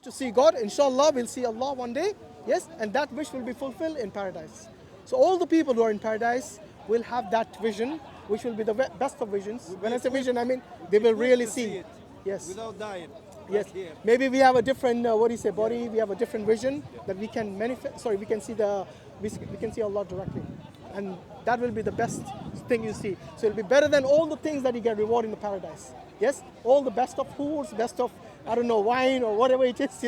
to see God. Inshallah, we'll see Allah one day. Yes, and that wish will be fulfilled in paradise. So all the people who are in paradise will have that vision, which will be the best of visions. When I say vision, I mean they will really see. it Yes. without dying. Yes. Like here. Maybe we have a different, what do you say, body. We have a different vision that we can manifest. Sorry, we can see we can see Allah directly, and that will be the best thing you see. So it'll be better than all the things that you get reward in the paradise. Yes, all the best of foods, best of I don't know wine or whatever it is.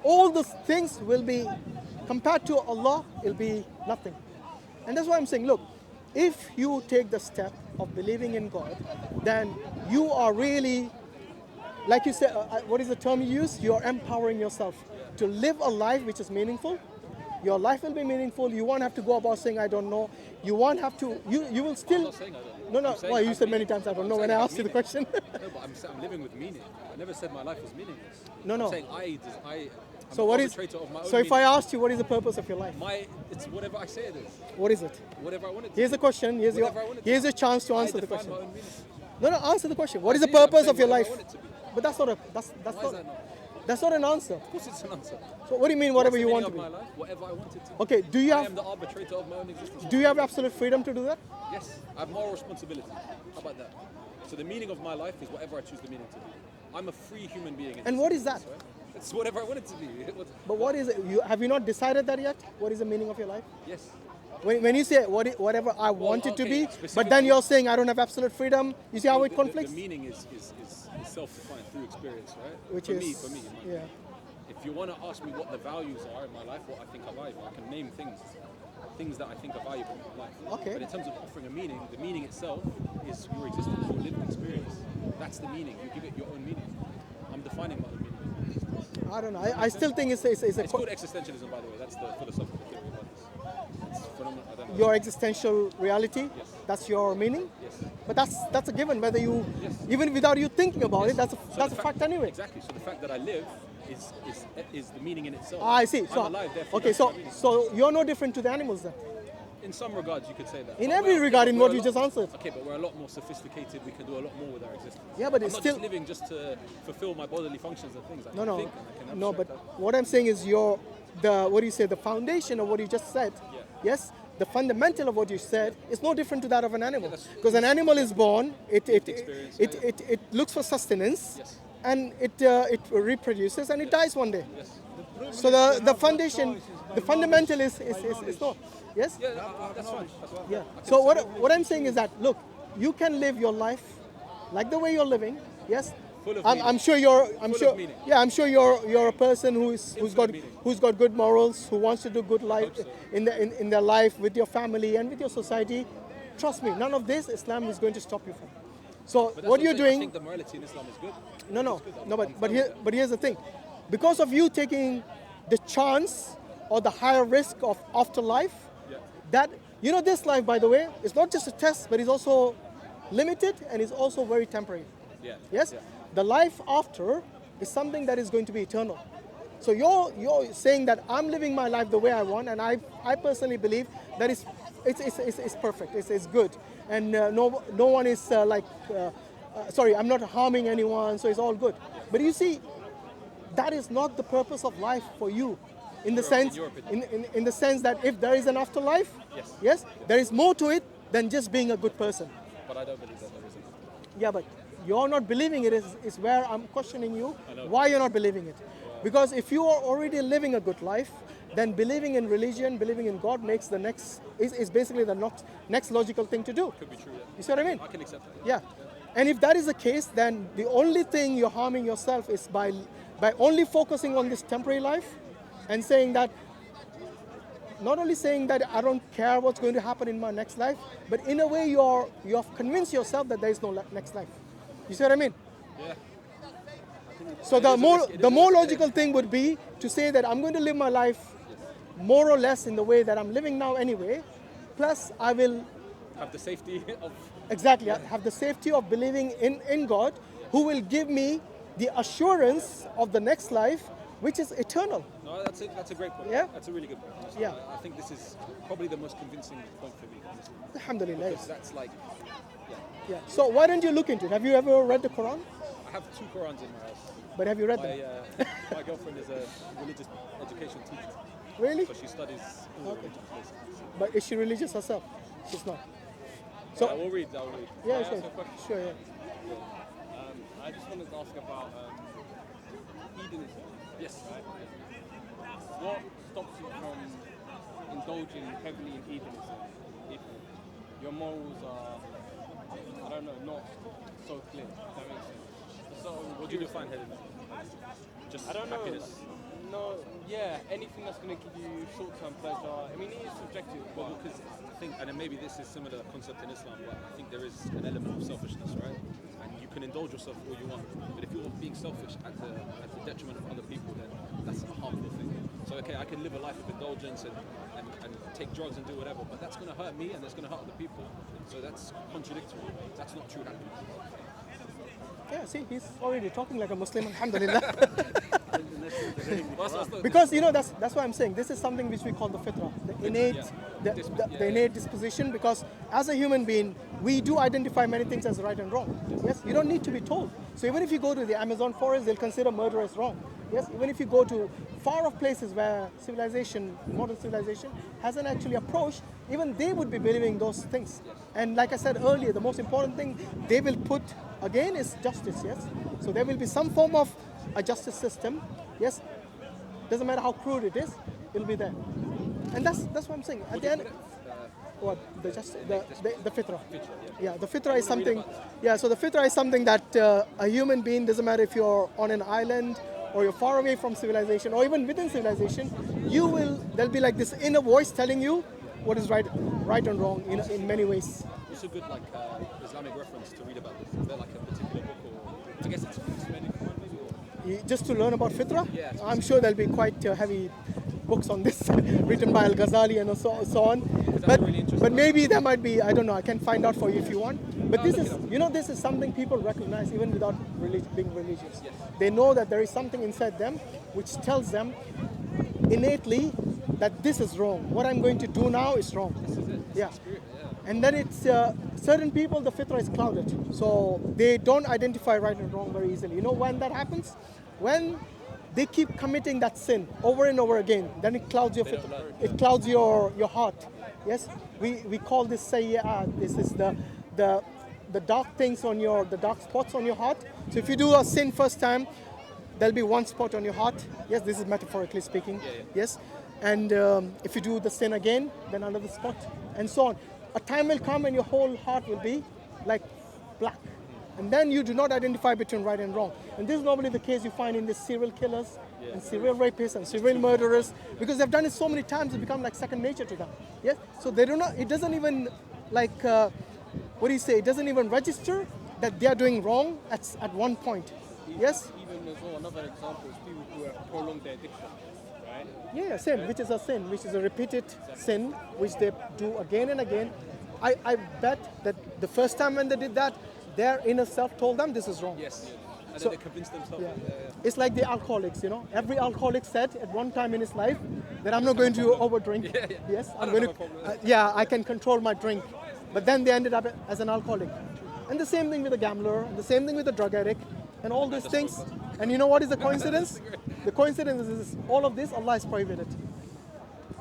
All those things will be compared to Allah. It'll be nothing, and that's why I'm saying, look, if you take the step of believing in God, then you are really, like you said, what is the term you use? You're empowering yourself to live a life which is meaningful. Your life will be meaningful. You won't have to go about saying, I don't know. You won't have to, you will still. I'm not saying I don't No, know. no, I'm saying well, you I'm said many meaning- times, I don't I'm know when I saying asked you the question. No, but I'm living with meaning. I never said my life was meaningless. No, no. I'm saying I'm So an what is, arbitrator of my own so if I meaning. asked you, what is the purpose of your life? It's whatever I say it is. What is it? Whatever I want it to Here's be. the question. Whatever I want it to Here's be. a chance to I answer the define question. my own meaning. No, no, answer the question. What is the I did, I'm purpose of saying your whatever life? I want it to be. But that's not a, Why is not, that not? that's not an answer. Of course it's an answer. So what do you mean, whatever What's you the want to meaning be? of my life? Whatever I want it to be. Okay, do you I am have, the arbitrator of my own existence. do you have absolute freedom to do that? Yes, I have moral responsibility. How about that? So the meaning of my life is whatever I choose the meaning to be. I'm a free human being. And what is that? Right? It's whatever I want it to be. But what is it? Have you not decided that yet? What is the meaning of your life? Yes. When you say whatever I want it to okay, be, but then specifically- you're saying I don't have absolute freedom, you see how it conflicts? The meaning is self-defined through experience, right? Which for is, me, in my yeah. If you want to ask me what the values are in my life, what I think are valuable, I can name things that I think are valuable in my life. Okay. But in terms of offering a meaning, the meaning itself is your existence, your lived experience. That's the meaning. You give it your own meaning. I'm defining my own meaning. I don't know. I still think it's a It's called existentialism, by the way. That's the philosophical theory about this. It's phenomenal. I don't know. your existential reality. Yes. That's your meaning. Yes. But that's a given. Whether you, Yes. even without you thinking about it, So that's a the fact anyway. Exactly. So the fact that I live is the meaning in itself. I see. I'm So alive, therefore okay, that's my so meaning. so you're no different to the animals then. In some regards, you could say that. In But every we're- regard, in we're what a you lot- just answered. Okay, but we're a lot more sophisticated. We can do a lot more with our existence. Yeah, but I'm it's not still- just living just to fulfill my bodily functions and things. I No, can no, think and I can no. But abstract what I'm saying is what do you say? The foundation of what you just said. Yeah. Yes. The fundamental of what you said is no different to that of an animal. that's- Because an animal is born, experience, it looks for sustenance, Yes. and it reproduces and it dies one day. Yes. So the foundation, the fundamental is no. Yes. Yeah, that's fine. That's fine. Yeah. So what I'm saying is that look, you can live your life like the way you're living. Yes. Full of I'm meaning. sure you're. I'm Full sure. of meaning. Yeah, I'm sure you're a person who's got meaning. good morals, who wants to do good life so. in their life with your family and with your society. Trust me, none of this Islam is going to stop you from. So But that's what I'm you're saying. I doing. think the morality in Islam is good. No, I'm fine with here's the thing, because of you taking the chance or the higher risk of afterlife, Yeah. that this life, by the way, is not just a test, but it's also limited and is also very temporary. Yeah. Yes, Yeah. the life after is something that is going to be eternal. So you're saying that I'm living my life the way I want, and I personally believe that it's perfect, it's good, and no one is sorry, I'm not harming anyone, so it's all good. But you see, that is not the purpose of life for you, in the sense your opinion. in the sense that if there is an afterlife, Yes. there is more to it than just being a good person. But I don't believe that there is an Yeah, but you're not believing it is where I'm questioning you I know. why you're not believing it. Because if you are already living a good life, then believing in religion, believing in God makes the is basically the next logical thing to do. Could be true. Yeah. You see what I mean? I can accept that. Yeah. And if that is the case, then the only thing you're harming yourself is by only focusing on this temporary life and saying that, not only saying that I don't care what's going to happen in my next life, but in a way you have convinced yourself that there is no next life. You see what I mean? Yeah. So the more logical thing would be to say that I'm going to live my life more or less in the way that I'm living now anyway, plus I will Have the safety of. exactly have the safety of believing in God, who will give me the assurance of the next life, which is eternal. No, that's a great point. Yeah? That's a really good point. honestly. Yeah. I think this is probably the most convincing point for me. Honestly. Alhamdulillah. Because that's like, yeah. Yeah. So why don't you look into it? Have you ever read the Quran? I I have 2 Qurans in my house. But have you read them? My girlfriend is a religious education teacher. Really? So she studies all the religions, basically. But is she religious herself? She's not. So I will read. Yeah, Can I sure. ask a question? Sure, yeah. I just wanted to ask about hedonism. Yes. Right? What stops you from indulging heavily in hedonism if your morals are, I don't know, not so clear? If that makes sense. So, What do you define hedonism? Just I don't know. happiness. No, yeah, anything that's going to give you short-term pleasure. I mean, it is subjective, Well, but because I think, and then maybe this is similar concept in Islam, but I think there is an element of selfishness, right? And you can indulge yourself all you want, but if you're being selfish at the detriment of other people, then that's a harmful thing. So, okay, I can live a life of indulgence and take drugs and do whatever, but that's going to hurt me and it's going to hurt other people. So that's contradictory. That's not true happiness. Yeah, see, he's already talking like a Muslim, alhamdulillah. Because Because that's why I'm saying this is something which we call the fitrah, the innate, the innate disposition. Because as a human being, we do identify many things as right and wrong. Yes, you don't need to be told. So even if you go to the Amazon forest, they'll consider murder as wrong. Yes, even if you go to far off places where civilization, modern civilization, hasn't actually approached, even they would be believing those things. And like I said earlier, the most important thing they will put again is justice. Yes, so there will be some form of a justice system. Yes, doesn't matter how crude it is, it'll be there. And that's what I'm saying. At the end, what the fitrah. Yeah, the fitrah is something. Yeah, so the fitrah is something that a human being, doesn't matter if you're on an island or you're far away from civilization or even within civilization, there'll be like this inner voice telling you what is right and wrong in many ways. What's a good Islamic reference to read about this? Is there like a particular book, or I guess it's medical one maybe? Just to learn about fitrah, Yeah, I'm sure there'll be quite heavy books on this written by Al-Ghazali and so on. But maybe there might be, I don't know, I can find out for you if you want. But this is, this is something people recognize even without being religious. Yes. They know that there is something inside them which tells them innately that this is wrong. What I'm going to do now is wrong. This is it. Yeah. Spirit, yeah. And then it's certain people, the fitrah is clouded. So they don't identify right and wrong very easily. You know when that happens? When they keep committing that sin over and over again, then it clouds your fitrah. It clouds your heart. Yes? We call this sayyat. This is the dark things the dark spots on your heart. So if you do a sin first time, there'll be one spot on your heart. Yes, this is metaphorically speaking. Yeah. Yes. And if you do the sin again, then another spot, and so on. A time will come and your whole heart will be like black. And then you do not identify between right and wrong. And this is normally the case you find in the serial killers and serial rapists and serial murderers, because they've done it so many times, it becomes like second nature to them. Yes? So they do not, it doesn't even it doesn't even register that they are doing wrong at one point. Yes? even as well, another example is people who have prolonged their addiction, right? Yeah, sin, which is a sin, which is a repeated sin, which they do again and again. I bet that the first time when they did that, their inner self told them this is wrong. Yes. And So- then they convince themselves. Yeah. It's like the alcoholics, Every alcoholic said at one time in his life that I'm not going to overdrink. Yeah. Yes, I I'm don't going have a problem. to. I can control my drink. But then they ended up as an alcoholic. And the same thing with the gambler, and the same thing with the drug addict, and all these things. And you know what is the coincidence? The coincidence is all of this Allah has prohibited.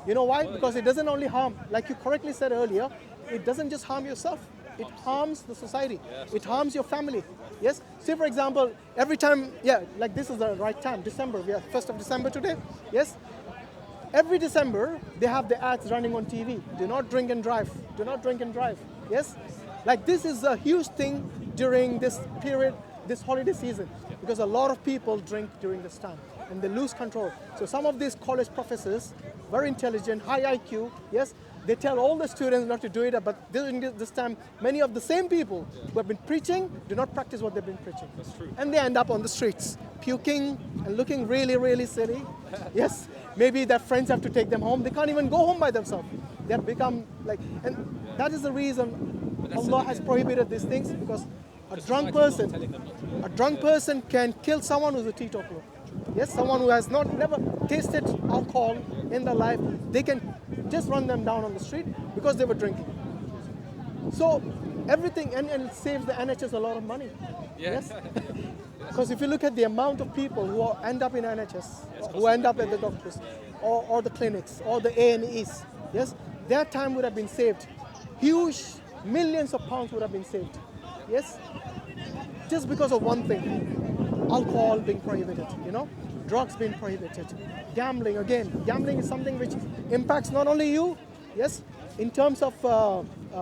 You know why? Because it doesn't only harm, like you correctly said earlier, it doesn't just harm yourself. It harms the society. It harms your family. Yes? Say for example, every time, like this is the right time, December, we are 1st of December today. Yes? Every December, they have the ads running on TV. Do not drink and drive. Do not drink and drive. Yes? Like this is a huge thing during this period, this holiday season, because a lot of people drink during this time and they lose control. So some of these college professors, very intelligent, high IQ, yes, they tell all the students not to do it, but during this time, many of the same people who have been preaching do not practice what they've been preaching. That's true. And they end up on the streets, puking and looking really, really silly. Yes, maybe their friends have to take them home. They can't even go home by themselves. They have become and that is the reason Allah has prohibited these things, because a drunk person can kill someone who's a teetotaler. Yes, someone who has never tasted alcohol in their life, they can just run them down on the street because they were drinking. So everything, and it saves the NHS a lot of money. Yeah. Yes. Because if you look at the amount of people who end up in NHS, who end up at the doctors, or the clinics, or the A&Es, yes, their time would have been saved. Huge millions of pounds would have been saved. Yes, just because of one thing: alcohol being prohibited. Drugs being prohibited. Gambling, again, gambling is something which impacts not only you, yes, in terms of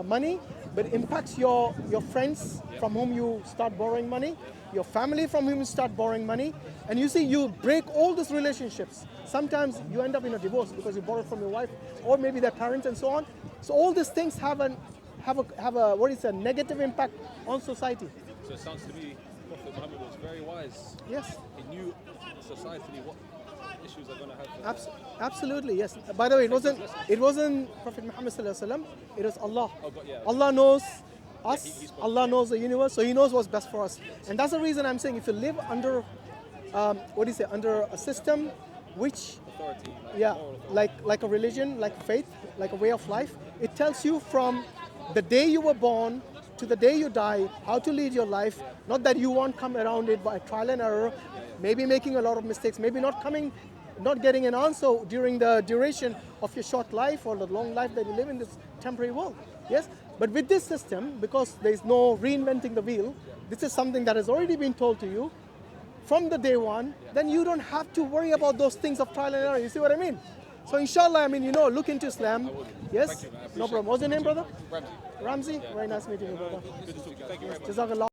money, but impacts your friends from whom you start borrowing money, your family from whom you start borrowing money, and you see, you break all these relationships. Sometimes you end up in a divorce because you borrowed from your wife, or maybe their parents, and so on. So all these things have a negative impact on society. So it sounds to me Prophet Muhammad was very wise. Yes. He knew societally what issues are going to have. Absolutely, yes. By the way, it wasn't Prophet Muhammad sallallahu alaihi wasallam. It was Allah. Oh, God, yeah. Allah knows us. he spoke, Allah knows the universe, so He knows what's best for us. And that's the reason I'm saying, if you live under, under a system which, authority, moral authority. like a religion, like faith, like a way of life, it tells you from the day you were born to the day you die how to lead your life. Not that you won't come around it by trial and error, maybe making a lot of mistakes, maybe not getting an answer during the duration of your short life or the long life that you live in this temporary world. Yes, but with this system, because there is no reinventing the wheel, this is something that has already been told to you from the day one. Then you don't have to worry about those things of trial and error. You see what I mean? So inshallah, look into Islam. Yes, Thank you, man. no problem. What's your name, brother? Ramsey. Ramsey. Very nice meeting you, brother. Good to talk to you. Thank you very much. Jazak Allah.